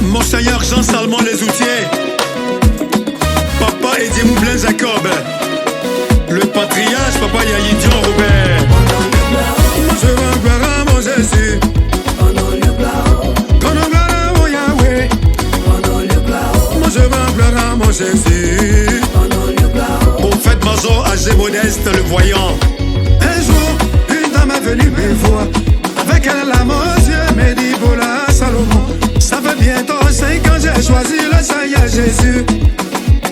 Monseigneur Jean Salmon les Outiers, Papa Eddie Moublin Jacob, le patriarche Papa Yayi Dion Robert. Moi je rends gloire à mon Jésus, qu'on en gloire à mon Yahweh. Moi je rends gloire à mon Jésus, prophète major âgé modeste le voyant. Un jour une dame est venue me voir, avec elle la mon Dieu me dit voilà Salomon. Ça fait bientôt 5 ans j'ai choisi le Seigneur Jésus.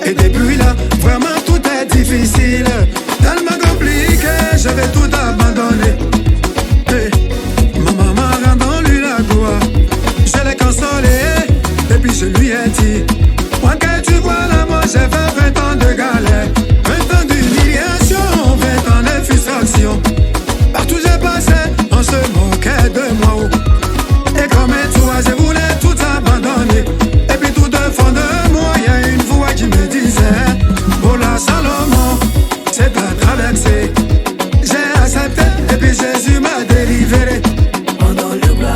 Et depuis là, vraiment tout est difficile, tellement compliqué, je vais tout abandonner. Hey, ma maman rend en lui la gloire, je l'ai consolé, et puis je lui ai dit, moi que tu vois là, moi j'ai fait 20 ans de galère, 20 ans d'humiliation, 20 ans de frustration. Partout j'ai passé, on se moquait de moi. Et comme toi, je voulais tout abandonner. Et puis tout au fond de moi, il y a une voix qui me disait, oh là Salomon, c'est pas traversé. J'ai accepté et puis Jésus m'a délivré.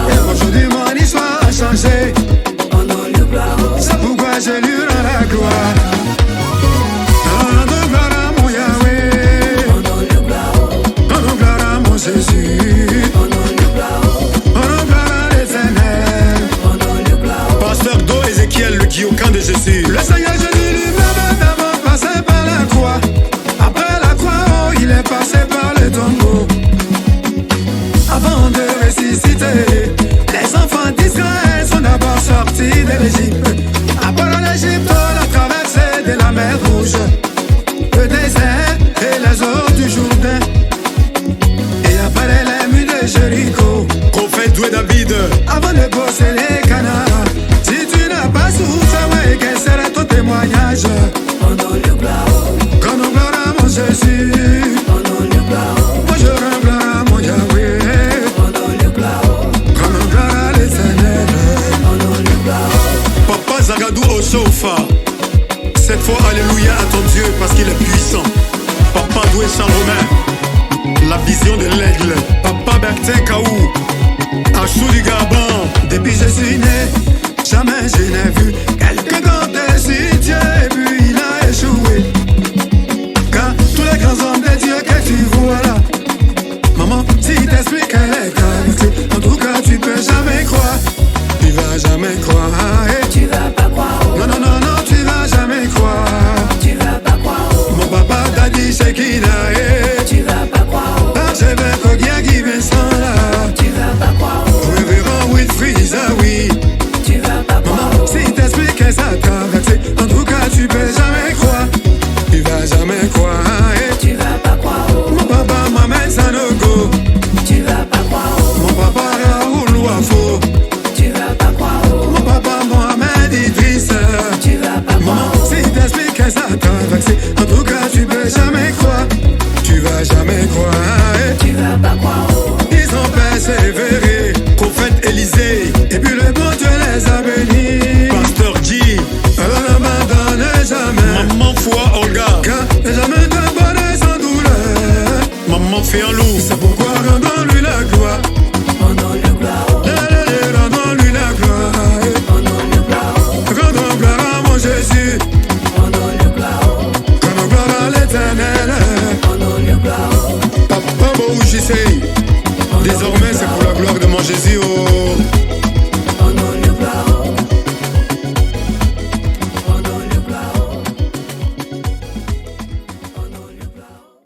Et aujourd'hui mon histoire a changé. C'est pourquoi je lui rends la gloire. Rendons gloire à mon Yahweh, rendons gloire à mon Jésus, le guillocan de Jésus. Le Seigneur Jésus lui-même d'abord passé par la croix. Après la croix, oh, il est passé par le tombeau. Avant de ressusciter, les enfants d'Israël sont d'abord sortis de l'Égypte. Après l'Égypte, on a traversé de la mer Rouge, le désert et les eaux du Jourdain. Et après les murs de Jéricho, prophète doué David, avant de bosser les canards. Pas sous ça, ouais, quel serait ton témoignage? Quand on gloire à mon Jésus, moi je rends gloire à mon Yahweh, quand on gloire à l'Éternel. Papa Zagadou au sofa, cette fois alléluia à ton Dieu parce qu'il est puissant. Papa Doué Charles Romain, la vision de l'aigle. Papa Bertin Kaou, Achou du Gabon. Depuis je suis né, jamais je n'ai vu quelqu'un compter sur Dieu et puis il a échoué. Car tous les grands hommes de Dieu que tu vois là, maman, si t'expliques qu'elle est traversée, en tout cas tu peux jamais croire. Tu vas jamais croire. Tu vas pas croire. Non, non, non, non, tu vas jamais croire. Tu vas pas croire. Mon papa t'a dit c'est qui n'a. Tu vas pas croire. Je vais coquiller qui vient sans là. Tu vas pas croire. Révérend Wilfried, ah oui. Tu vas pas croire. Si t'expliques que ça traversé, en tout cas tu peux jamais croire. Tu vas jamais croire. Tu vas pas croire. Mon papa Mohamed Sanogo. Tu vas pas croire. Mon papa Raoul Wafo. Tu vas pas croire. Mon papa Mohamed Idriss. Tu vas pas croire. Si t'expliques que ça traversé, en tout cas tu peux jamais croire. Tu vas jamais croire. Tu vas pas croire. Ils ont persévéré, prophète Élisée, et puis le bon Dieu les a bénis. Pasteur G, elle n'abandonne jamais. Maman foi Olga, car jamais t'abandonne sans douleur. Maman fait un loup, c'est pourquoi rendons-lui la gloire. Rendons-lui gloire. Rendons-lui la gloire. Rendons-lui gloire. Rendons gloire à mon Jésus. Rendons-lui gloire. Rendons gloire à l'Éternel. Rendons-lui gloire. Papa Bouchissé, désormais c'est pour la gloire de mon Jésus. Oh.